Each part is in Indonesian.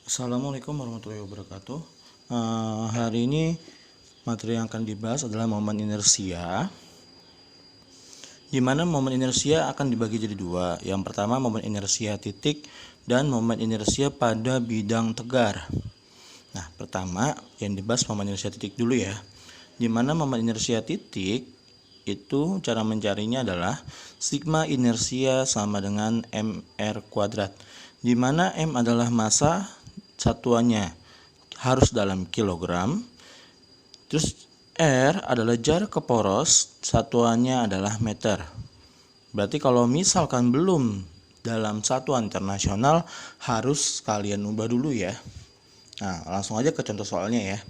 Assalamualaikum warahmatullahi wabarakatuh. Hari ini materi yang akan dibahas adalah momen inersia, di mana momen inersia akan dibagi jadi dua. Yang pertama momen inersia titik dan momen inersia pada bidang tegar. Nah, pertama yang dibahas momen inersia titik dulu ya. Di mana momen inersia titik itu cara mencarinya adalah sigma inersia sama dengan mr kuadrat, di mana m adalah massa, satuannya harus dalam kilogram, terus R adalah jarak ke poros, satuannya adalah meter. Berarti kalau misalkan belum dalam satuan internasional, harus kalian ubah dulu ya. Nah, langsung aja ke contoh soalnya ya.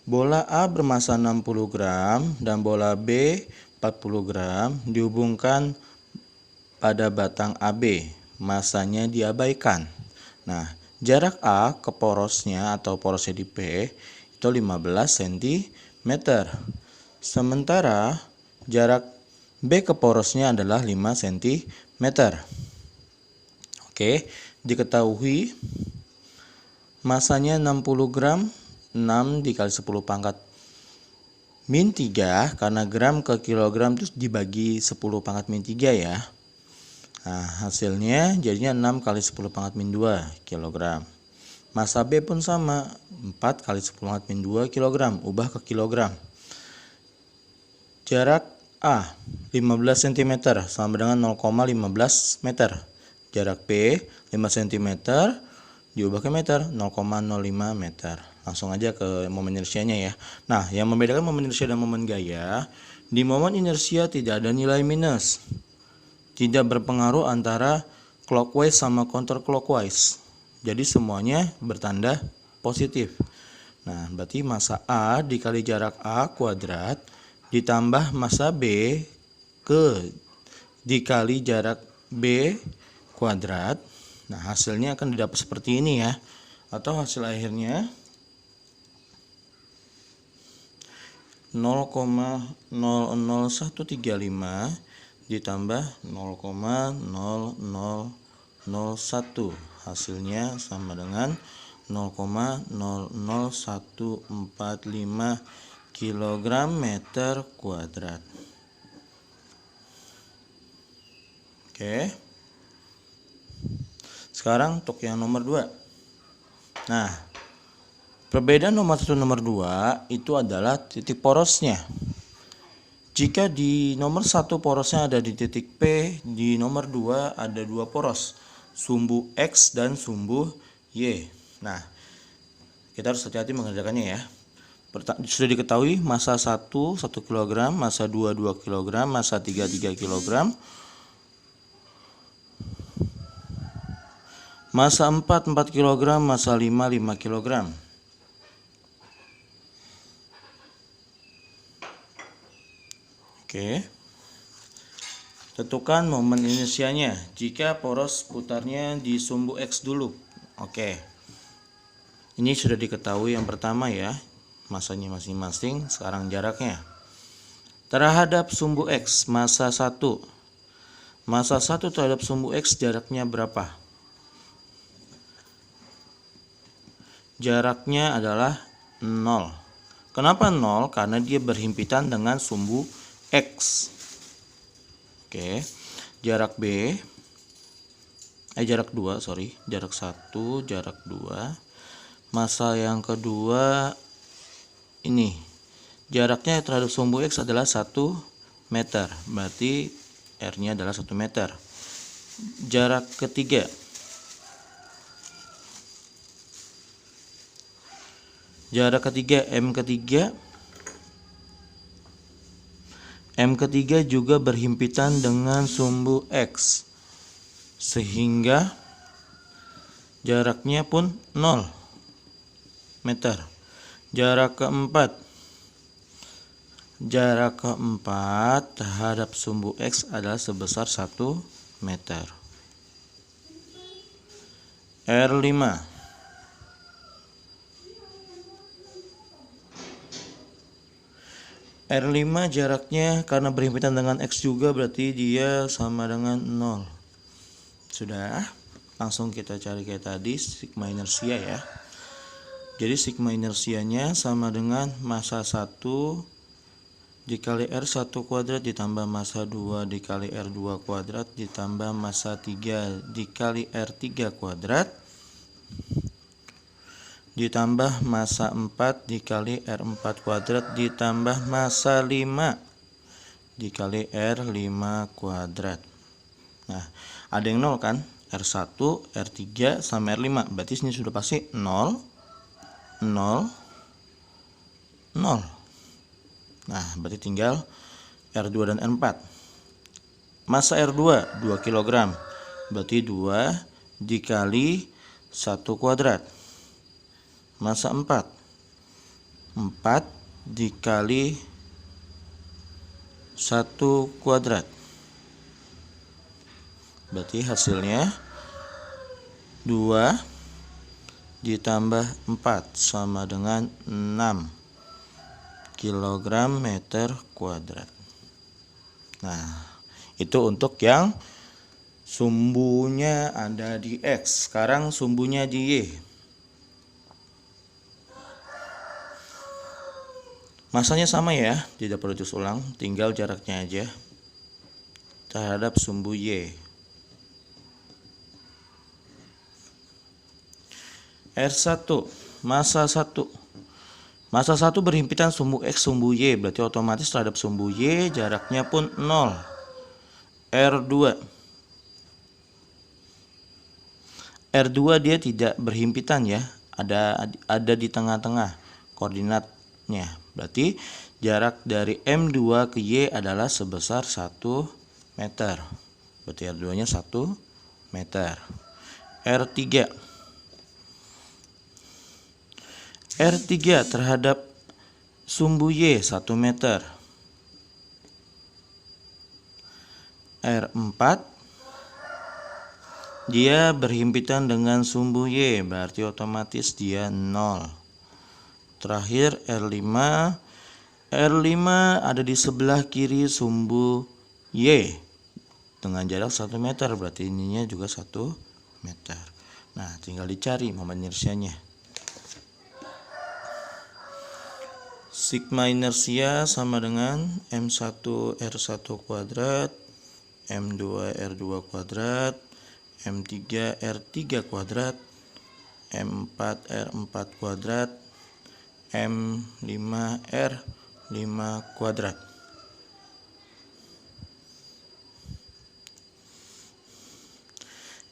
Bola A bermassa 60 gram dan bola B 40 gram dihubungkan pada batang AB. Massanya diabaikan. Nah, jarak A ke porosnya atau porosnya di P itu 15 cm. Sementara jarak B ke porosnya adalah 5 cm. Oke, diketahui masanya 60 gram, 6 dikali 10 pangkat min 3, karena gram ke kilogram terus dibagi 10 pangkat min 3 ya. Nah, hasilnya jadinya 6 kali 10 pangkat min 2 kilogram. Massa B pun sama, 4 kali 10 pangkat min 2 kilogram, ubah ke kilogram. Jarak A 15 cm sama dengan 0,15 meter. Jarak B 5 cm diubah ke meter, 0,05 meter. Langsung aja ke momen inersianya ya. Nah, yang membedakan momen inersia dan momen gaya, di momen inersia tidak ada nilai minus. Tidak berpengaruh antara clockwise sama counterclockwise. Jadi semuanya bertanda positif. Nah, berarti massa A dikali jarak A kuadrat ditambah massa B dikali jarak B kuadrat. Nah, hasilnya akan didapat seperti ini ya. Atau hasil akhirnya 0,00135 ditambah 0,0001. Hasilnya sama dengan 0,00145 kg meter kuadrat. Oke. Sekarang untuk yang nomor 2. Nah, perbedaan nomor 1 nomor 2 itu adalah titik porosnya. Jika di nomor 1 porosnya ada di titik P, di nomor 2 ada 2 poros, sumbu X dan sumbu Y. Nah, kita harus hati-hati mengerjakannya ya. Sudah diketahui massa 1 kg, massa 2 kg, massa 3 kg, massa 4 kg, massa 5 kg. Oke. Tentukan momen inersianya jika poros putarnya di sumbu X dulu. Oke. Ini sudah diketahui yang pertama ya, massanya masing-masing. Sekarang jaraknya. Terhadap sumbu X, massa 1. Massa 1 terhadap sumbu X jaraknya berapa? Jaraknya adalah 0. Kenapa 0? Karena dia berhimpitan dengan sumbu X. Oke. Jarak B, jarak 2, jarak 1, jarak 2. Massa yang kedua ini. Jaraknya terhadap sumbu X adalah 1 meter. Berarti R-nya adalah 1 meter. Jarak ketiga. Jarak ketiga, M ketiga. M ketiga juga berhimpitan dengan sumbu X, sehingga jaraknya pun 0 meter. Jarak keempat. Jarak keempat terhadap sumbu X adalah sebesar 1 meter. R5. R5 jaraknya karena berhimpitan dengan X juga, berarti dia sama dengan 0. Sudah. langsung kita cari kayak tadi sigma inersia ya. Jadi sigma inersianya sama dengan massa 1 dikali R1 kuadrat ditambah massa 2 dikali R2 kuadrat ditambah massa 3 dikali R3 kuadrat ditambah massa 4 dikali R4 kuadrat ditambah massa 5 dikali R5 kuadrat. Nah, ada yang 0 kan? R1, R3 sama R5. Berarti sini sudah pasti 0, 0, 0. Nah, berarti tinggal R2 dan R4. Massa R2 2 kg. Berarti 2 dikali 1 kuadrat. Massa 4 dikali 1 kuadrat. Berarti hasilnya 2 ditambah 4 sama dengan 6 kg meter kuadrat. Nah, itu untuk yang sumbunya ada di X. Sekarang sumbunya di Y. Masanya sama ya, tidak perlu diulang, tinggal jaraknya aja terhadap sumbu Y. R1 massa 1. Massa 1 berhimpitan sumbu X sumbu Y, berarti otomatis terhadap sumbu Y jaraknya pun 0. R2. R2 dia tidak berhimpitan ya, ada di tengah-tengah koordinatnya. Berarti jarak dari M2 ke Y adalah sebesar 1 meter. Berarti R2-nya 1 meter. R3. R3 terhadap sumbu Y 1 meter. R4 dia berhimpitan dengan sumbu Y, berarti otomatis dia 0. Terakhir R5. R5 ada di sebelah kiri sumbu Y dengan jarak 1 meter, berarti ininya juga 1 meter. Nah, tinggal dicari momen inersianya. Sigma inersia sama dengan M1 R1 kuadrat, M2 R2 kuadrat, M3 R3 kuadrat, M4 R4 kuadrat, M5 R5 kuadrat.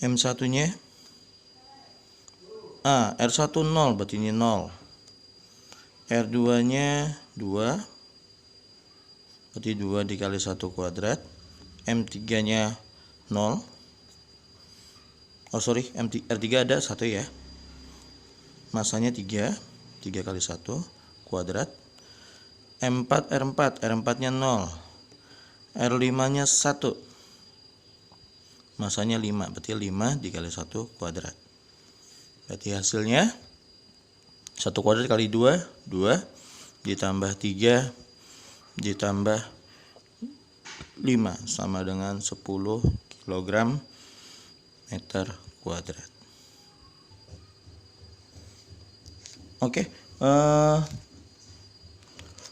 M1-nya R1 0, berarti ini 0. R2-nya 2, berarti 2 dikali 1 kuadrat. M3-nya 0. R3 ada 1 ya. Masanya 3 kali 1 kuadrat. M4 R4, R4-nya 0. R5-nya 1. Masanya 5, berarti 5 dikali 1 kuadrat. Berarti hasilnya 1 kuadrat kali 2, 2 ditambah 3 ditambah 5 sama dengan 10 kg meter kuadrat. Oke,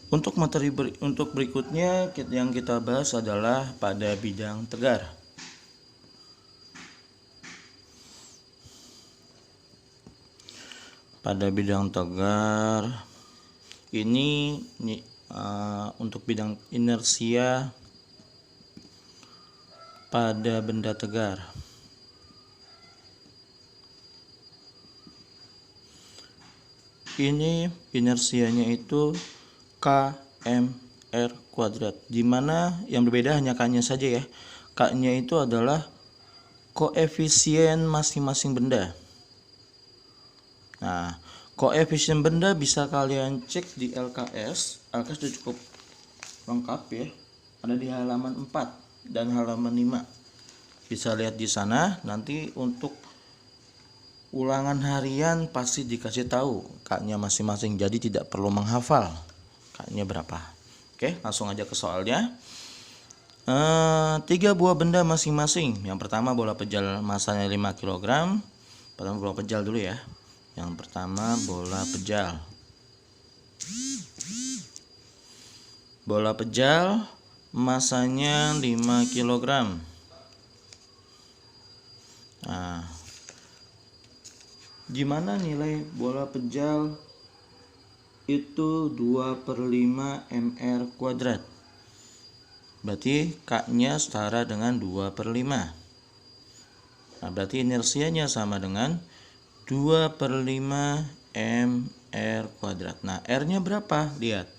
untuk materi untuk berikutnya yang kita bahas adalah pada bidang tegar. Pada bidang tegar ini untuk bidang inersia pada benda tegar. Ini inersianya itu kmr kuadrat, dimana yang berbeda hanya k-nya saja ya. K-nya itu adalah koefisien masing-masing benda. Nah, koefisien benda bisa kalian cek di LKS. LKS sudah cukup lengkap ya. Ada di halaman 4 dan halaman 5. Bisa lihat di sana. Nanti untuk ulangan harian pasti dikasih tahu K-nya masing-masing. Jadi tidak perlu menghafal K-nya berapa. Oke, langsung aja ke soalnya. Tiga buah benda masing-masing. Yang pertama bola pejal masanya 5 kg. Pertama bola pejal dulu ya. Yang pertama bola pejal. Bola pejal masanya 5 kg. Nah, gimana nilai bola pejal itu 2/5 mr kuadrat? Berarti K-nya setara dengan 2/5. Nah, berarti inersianya sama dengan 2/5 mr kuadrat. Nah, R-nya berapa? Lihat.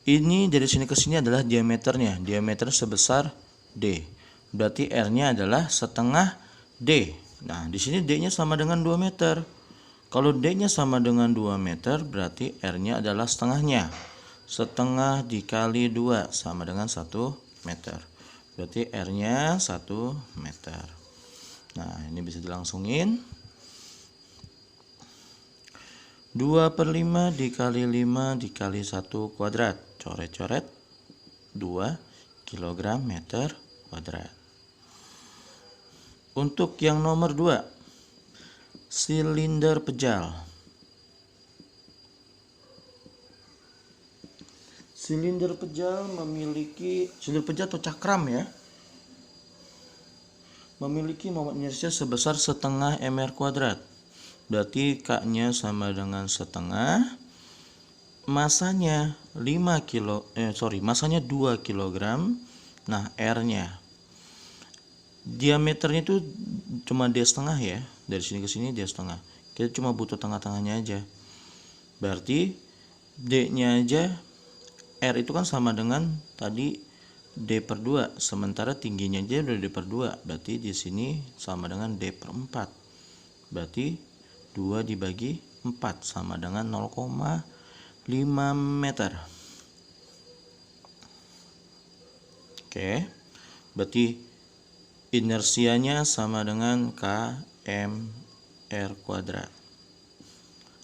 Ini dari sini ke sini adalah diameternya. Diameter sebesar D. Berarti R-nya adalah setengah D. Nah, di sini D-nya sama dengan 2 meter. Kalau D-nya sama dengan 2 meter, berarti R-nya adalah setengahnya. Setengah dikali 2 sama dengan 1 meter. Berarti R-nya 1 meter. Nah, ini bisa dilangsungin. 2/5 dikali 5 dikali 1 kuadrat. Coret-coret 2 kg meter kuadrat. Untuk yang nomor 2, silinder pejal. Silinder pejal atau cakram ya, memiliki momen inersia sebesar setengah mr kuadrat. Berarti K-nya sama dengan setengah. Masanya 2 kg. Nah, R-nya, diameternya itu cuma D setengah ya. Dari sini ke sini D setengah. Kita cuma butuh tengah-tengahnya aja. Berarti D-nya aja, R itu kan sama dengan tadi D/2, sementara tingginya aja udah D/2. Berarti di sini sama dengan D/4. Berarti 2 dibagi 4 sama dengan 0,5 meter. Oke. Berarti inersianya sama dengan kmr kuadrat.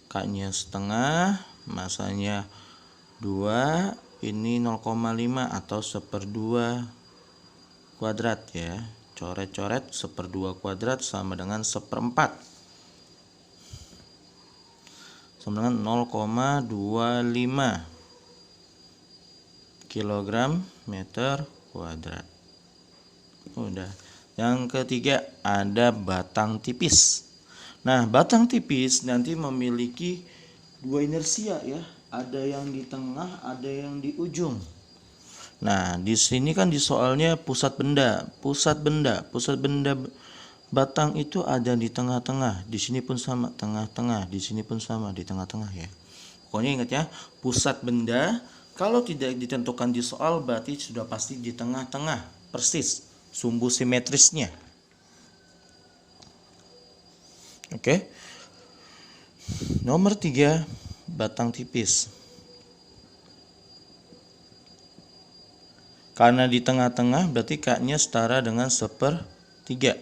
K-nya setengah, masanya 2, ini 0,5 atau 1/2 kuadrat ya. Coret-coret 1/2 kuadrat sama dengan 1/4. Sama dengan 0,25 kg meter kuadrat. Udah. Yang ketiga ada batang tipis. Nah, batang tipis nanti memiliki dua inersia ya. Ada yang di tengah, ada yang di ujung. Nah, di sini kan di soalnya pusat benda batang itu ada di tengah-tengah. Di sini pun sama, tengah-tengah. Di sini pun sama, di tengah-tengah ya. Pokoknya ingat ya, pusat benda kalau tidak ditentukan di soal berarti sudah pasti di tengah-tengah, persis sumbu simetrisnya. Oke. Nomor 3, batang tipis. Karena di tengah-tengah berarti K-nya setara dengan 1/3.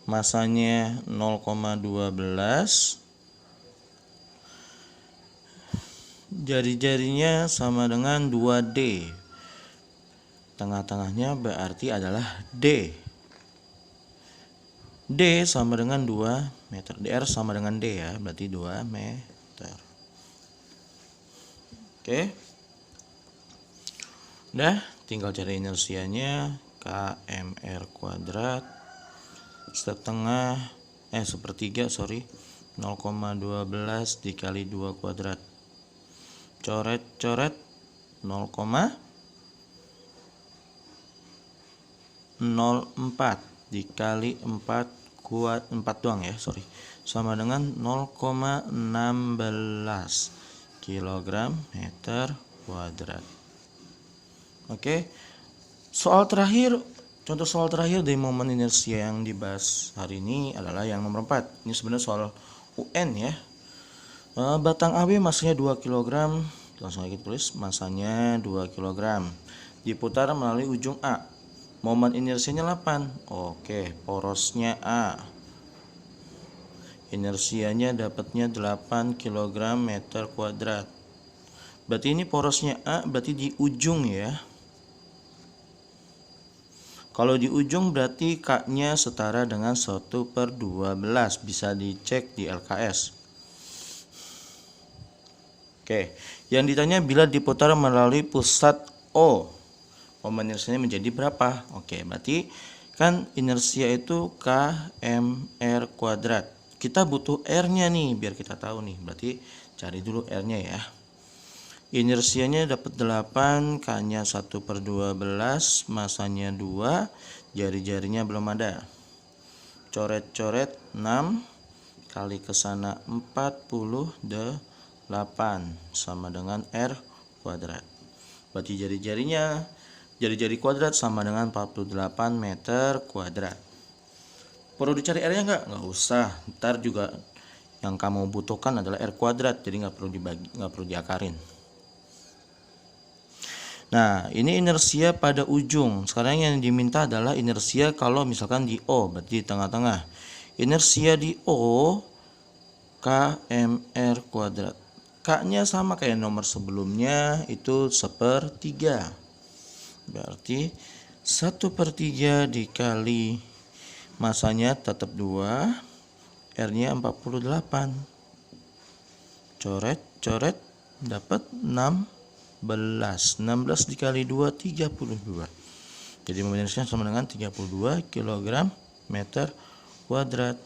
Masanya 0,12. Jari-jarinya sama dengan 2D. Tengah-tengahnya berarti adalah D. D sama dengan 2 meter. DR sama dengan D ya, berarti 2 meter. Oke. Udah, tinggal cari inersianya. kmr kuadrat setengah 0,12 dikali 2 kuadrat. Coret-coret 0,04 dikali 4 doang ya, sama dengan 0,16 kg meter kuadrat. Oke. Contoh soal terakhir dari momen inersia yang dibahas hari ini adalah yang nomor 4. Ini sebenarnya soal UN ya. Batang AB masanya 2 kg. Langsung aja kita tulis masanya 2 kg. Diputar melalui ujung A. Momen inersianya 8. Oke, porosnya A. Inersianya dapatnya 8 kg meter kuadrat. Berarti ini porosnya A, berarti di ujung ya. Kalau di ujung berarti K-nya setara dengan 1/12. Bisa dicek di LKS. Oke, yang ditanya bila diputar melalui pusat O, momen inersianya menjadi berapa? Oke, berarti kan inersia itu kmr kuadrat. Kita butuh R-nya nih biar kita tahu nih. Berarti cari dulu R-nya ya. Inersianya dapat 8, K-nya 1/12, masanya 2, jari-jarinya belum ada. Coret-coret 6 kali ke sana 48 sama dengan R kuadrat. Berarti jari-jari kuadrat sama dengan 48 meter kuadrat. Perlu dicari R-nya nggak usah. Ntar juga yang kamu butuhkan adalah R kuadrat, jadi nggak perlu diakarin. Nah, ini inersia pada ujung. Sekarang yang diminta adalah inersia kalau misalkan di O, berarti di tengah-tengah. Inersia di O kmr kuadrat. K-nya sama kayak nomor sebelumnya, itu 1/3. Berarti 1/3 dikali masanya tetap 2, R-nya 48. Coret-coret dapat 16. 16 dikali 2 32. Jadi momen inersianya sama dengan 32 kg meter kuadrat.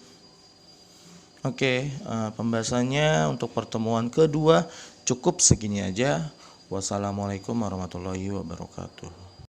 Oke, pembahasannya untuk pertemuan kedua cukup segini aja. Wassalamualaikum warahmatullahi wabarakatuh.